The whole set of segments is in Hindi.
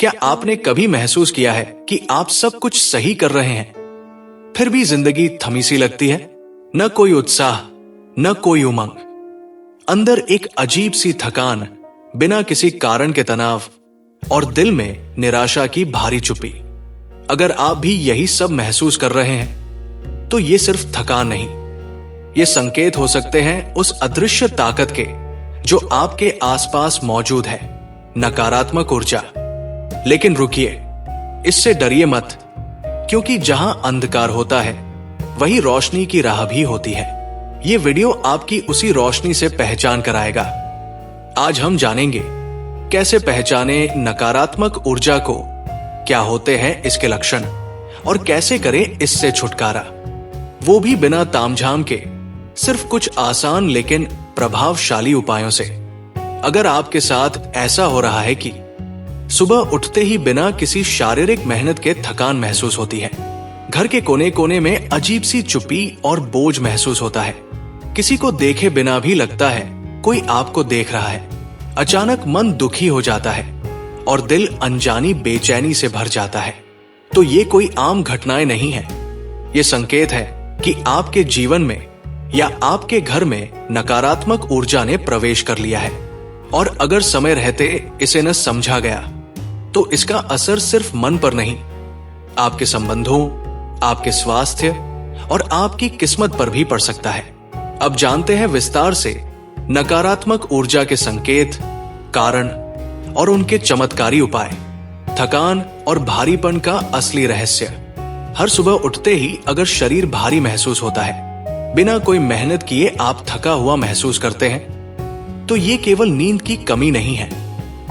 क्या आपने कभी महसूस किया है कि आप सब कुछ सही कर रहे हैं, फिर भी जिंदगी थमी सी लगती है? न कोई उत्साह, न कोई उमंग, अंदर एक अजीब सी थकान, बिना किसी कारण के तनाव और दिल में निराशा की भारी चुप्पी। अगर आप भी यही सब महसूस कर रहे हैं तो ये सिर्फ थकान नहीं, ये संकेत हो सकते हैं उस अदृश्य ताकत के जो आपके आसपास मौजूद है, नकारात्मक ऊर्जा। लेकिन रुकिए, इससे डरिए मत, क्योंकि जहां अंधकार होता है वही रोशनी की राह भी होती है। ये वीडियो आपकी उसी रोशनी से पहचान कराएगा। आज हम जानेंगे कैसे पहचाने नकारात्मक ऊर्जा को, क्या होते हैं इसके लक्षण और कैसे करें इससे छुटकारा, वो भी बिना तामझाम के, सिर्फ कुछ आसान लेकिन प्रभावशाली उपायों से। अगर आपके साथ ऐसा हो रहा है कि सुबह उठते ही बिना किसी शारीरिक मेहनत के थकान महसूस होती है, घर के कोने कोने में अजीब सी चुप्पी और बोझ महसूस होता है, किसी को देखे बिना भी लगता है कोई आपको देख रहा है, अचानक मन दुखी हो जाता है और दिल अनजानी बेचैनी से भर जाता है, तो ये कोई आम घटनाएं नहीं है। ये संकेत है कि आपके जीवन में या आपके घर में नकारात्मक ऊर्जा ने प्रवेश कर लिया है, और अगर समय रहते इसे न समझा गया तो इसका असर सिर्फ मन पर नहीं, आपके संबंधों, आपके स्वास्थ्य और आपकी किस्मत पर भी पड़ सकता है। अब जानते हैं विस्तार से नकारात्मक ऊर्जा के संकेत, कारण और उनके चमत्कारी उपाय, थकान और भारीपन का असली रहस्य। हर सुबह उठते ही अगर शरीर भारी महसूस होता है, बिना कोई मेहनत किए आप थका हुआ महसूस करते हैं, तो ये केवल नींद की कमी नहीं है,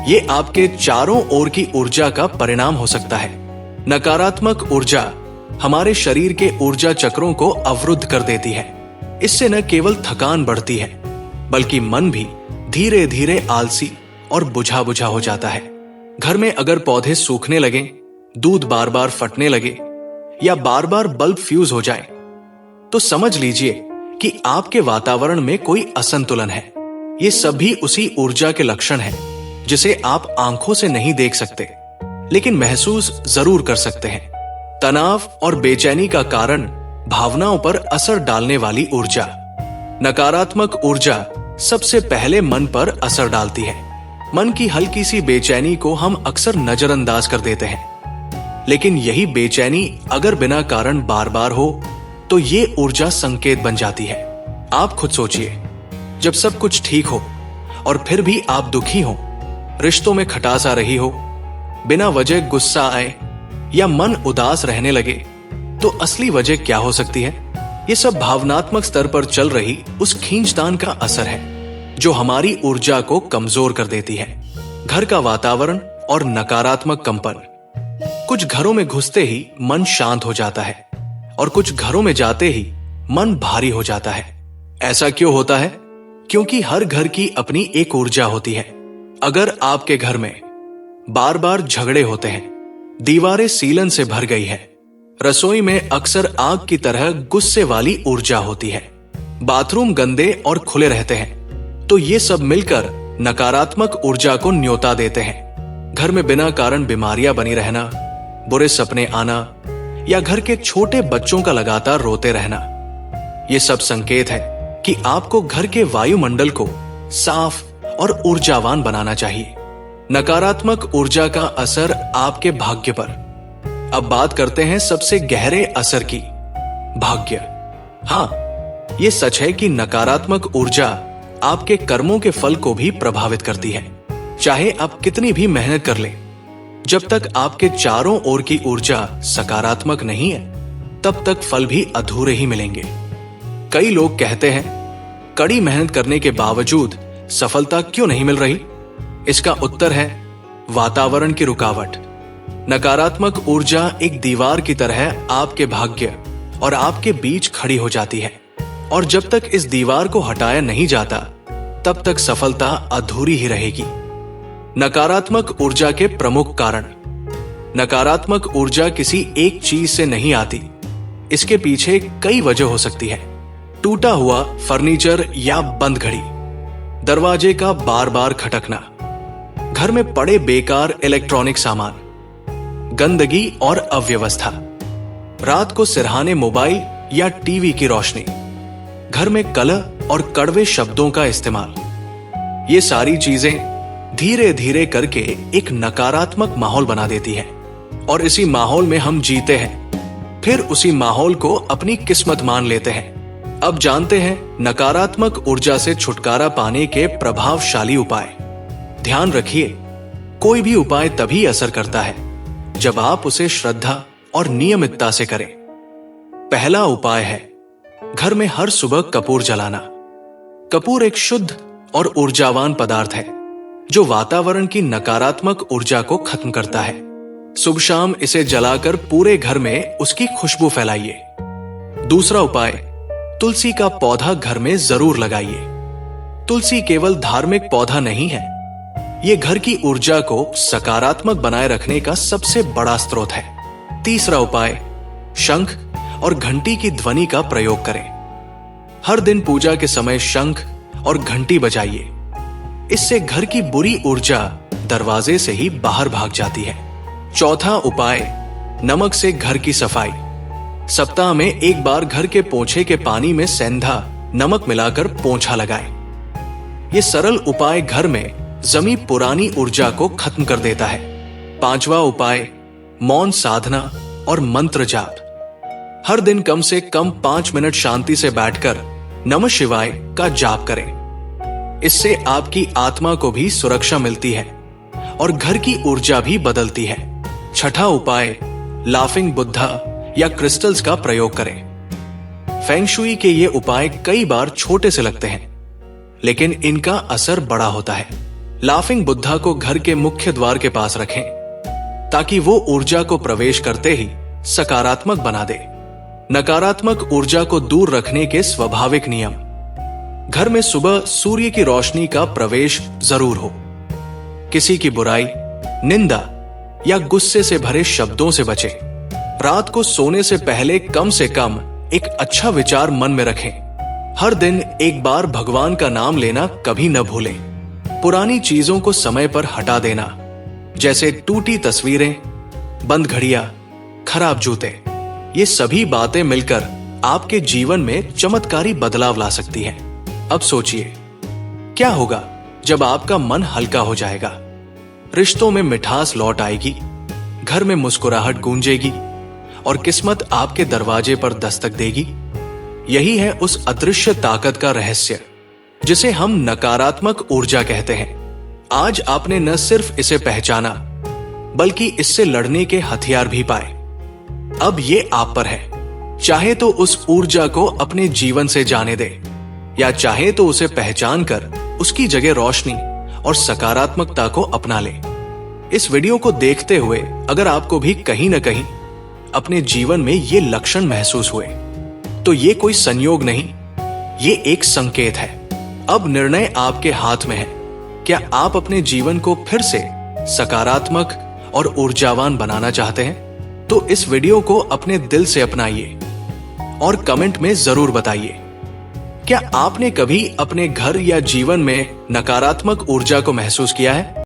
ये आपके चारों ओर की ऊर्जा का परिणाम हो सकता है। नकारात्मक ऊर्जा हमारे शरीर के ऊर्जा चक्रों को अवरुद्ध कर देती है। इससे न केवल थकान बढ़ती है, बल्कि मन भी धीरे धीरे आलसी और बुझा बुझा हो जाता है। घर में अगर पौधे सूखने लगे, दूध बार बार फटने लगे या बार बार बल्ब फ्यूज हो जाए, तो समझ लीजिए कि आपके वातावरण में कोई असंतुलन है। ये सभी उसी ऊर्जा के लक्षण हैं, जिसे आप आंखों से नहीं देख सकते, लेकिन महसूस जरूर कर सकते हैं। तनाव और बेचैनी का कारण भावनाओं पर असर डालने वाली ऊर्जा। नकारात्मक ऊर्जा सबसे पहले मन पर असर डालती है। मन की हल्की सी बेचैनी को हम अक्सर नजरअंदाज कर देते हैं, लेकिन यही बेचैनी अगर बिना कारण बार बार हो तो ये ऊर्जा संकेत बन जाती है। आप खुद सोचिए, जब सब कुछ ठीक हो और फिर भी आप दुखी हो, रिश्तों में खटास आ रही हो, बिना वजह गुस्सा आए या मन उदास रहने लगे, तो असली वजह क्या हो सकती है? ये सब भावनात्मक स्तर पर चल रही उस खींचतान का असर है, जो हमारी ऊर्जा को कमजोर कर देती है। घर का वातावरण और नकारात्मक कंपन। कुछ घरों में घुसते ही मन शांत हो जाता है और कुछ घरों में जाते ही मन भारी हो जाता है। ऐसा क्यों होता है? क्योंकि हर घर की अपनी एक ऊर्जा होती है। अगर आपके घर में बार बार झगड़े होते हैं, दीवारें सीलन से भर गई है, रसोई में अक्सर आग की तरह गुस्से वाली ऊर्जा होती है, बाथरूम गंदे और खुले रहते हैं, तो ये सब मिलकर नकारात्मक ऊर्जा को न्योता देते हैं। घर में बिना कारण बीमारियां बनी रहना, बुरे सपने आना या घर के छोटे बच्चों का लगातार रोते रहना, ये सब संकेत है कि आपको घर के वायुमंडल को साफ और ऊर्जावान बनाना चाहिए। नकारात्मक ऊर्जा का असर आपके भाग्य पर। अब बात करते हैं सबसे गहरे असर की, भाग्य। हाँ, ये सच है कि नकारात्मक ऊर्जा आपके कर्मों के फल को भी प्रभावित करती है। चाहे आप कितनी भी मेहनत कर लें, जब तक आपके चारों ओर की ऊर्जा सकारात्मक नहीं है, तब तक फल भी अधूरे ही मिलेंगे। कई लोग कहते हैं, कड़ी मेहनत करने के बावजूद सफलता क्यों नहीं मिल रही? इसका उत्तर है वातावरण की रुकावट। नकारात्मक ऊर्जा एक दीवार की तरह आपके भाग्य और आपके बीच खड़ी हो जाती है, और जब तक इस दीवार को हटाया नहीं जाता, तब तक सफलता अधूरी ही रहेगी। नकारात्मक ऊर्जा के प्रमुख कारण। नकारात्मक ऊर्जा किसी एक चीज से नहीं आती, इसके पीछे कई वजह हो सकती है। टूटा हुआ फर्नीचर या बंद घड़ी, दरवाजे का बार बार खटकना, घर में पड़े बेकार इलेक्ट्रॉनिक सामान, गंदगी और अव्यवस्था, रात को सिरहाने मोबाइल या टीवी की रोशनी, घर में कलह और कड़वे शब्दों का इस्तेमाल, ये सारी चीजें धीरे धीरे करके एक नकारात्मक माहौल बना देती हैं और इसी माहौल में हम जीते हैं। फिर उसी माहौल को अपनी किस्मत मान लेते हैं। अब जानते हैं नकारात्मक ऊर्जा से छुटकारा पाने के प्रभावशाली उपाय। ध्यान रखिए, कोई भी उपाय तभी असर करता है जब आप उसे श्रद्धा और नियमितता से करें। पहला उपाय है घर में हर सुबह कपूर जलाना। कपूर एक शुद्ध और ऊर्जावान पदार्थ है जो वातावरण की नकारात्मक ऊर्जा को खत्म करता है। सुबह शाम इसे जलाकर पूरे घर में उसकी खुशबू फैलाइए। दूसरा उपाय, तुलसी का पौधा घर में जरूर लगाइए। तुलसी केवल धार्मिक पौधा नहीं है, ये घर की ऊर्जा को सकारात्मक बनाए रखने का सबसे बड़ा स्रोत है। तीसरा उपाय, शंख और घंटी की ध्वनि का प्रयोग करें। हर दिन पूजा के समय शंख और घंटी बजाइए। इससे घर की बुरी ऊर्जा दरवाजे से ही बाहर भाग जाती है। चौथा उपाय, नमक से घर की सफाई। सप्ताह में एक बार घर के पोंछे के पानी में सेंधा नमक मिलाकर पोंछा लगाएं। ये सरल उपाय घर में जमी पुरानी ऊर्जा को खत्म कर देता है। पांचवा उपाय, मौन साधना और मंत्र जाप। हर दिन कम से कम 5 मिनट शांति से बैठकर नमः शिवाय का जाप करें। इससे आपकी आत्मा को भी सुरक्षा मिलती है और घर की ऊर्जा भी बदलती है। छठा उपाय, लाफिंग बुद्धा या क्रिस्टल्स का प्रयोग करें। फेंग शुई के ये उपाय कई बार छोटे से लगते हैं, लेकिन इनका असर बड़ा होता है। लाफिंग बुद्धा को घर के मुख्य द्वार के पास रखें ताकि वो ऊर्जा को प्रवेश करते ही सकारात्मक बना दे। नकारात्मक ऊर्जा को दूर रखने के स्वाभाविक नियम। घर में सुबह सूर्य की रोशनी का प्रवेश जरूर हो। किसी की बुराई, निंदा या गुस्से से भरे शब्दों से बचें। रात को सोने से कम एक अच्छा विचार मन में रखें। हर दिन एक बार भगवान का नाम लेना कभी न भूलें। पुरानी चीजों को समय पर हटा देना, जैसे टूटी तस्वीरें, बंद घड़ियां, खराब जूते, ये सभी बातें मिलकर आपके जीवन में चमत्कारी बदलाव ला सकती हैं। अब सोचिए, क्या होगा जब आपका मन हल्का हो जाएगा? रिश्तों में मिठास लौट आएगी, घर में मुस्कुराहट गूंजेगी और किस्मत आपके दरवाजे पर दस्तक देगी। यही है उस अदृश्य ताकत का रहस्य जिसे हम नकारात्मक ऊर्जा कहते हैं। आज आपने न सिर्फ इसे पहचाना, बल्कि इससे लड़ने के हथियार भी पाए। अब ये आप पर है, चाहे तो उस ऊर्जा को अपने जीवन से जाने दे, या चाहे तो उसे पहचान कर उसकी जगह रोशनी और सकारात्मकता को अपना ले। इस वीडियो को देखते हुए अगर आपको भी कहीं न कहीं अपने जीवन में ये लक्षण महसूस हुए, तो ये कोई संयोग नहीं, ये एक संकेत है। अब निर्णय आपके हाथ में है। क्या आप अपने जीवन को फिर से सकारात्मक और ऊर्जावान बनाना चाहते हैं? तो इस वीडियो को अपने दिल से अपनाइए और कमेंट में जरूर बताइए, क्या आपने कभी अपने घर या जीवन में नकारात्मक ऊर्जा को महसूस किया है?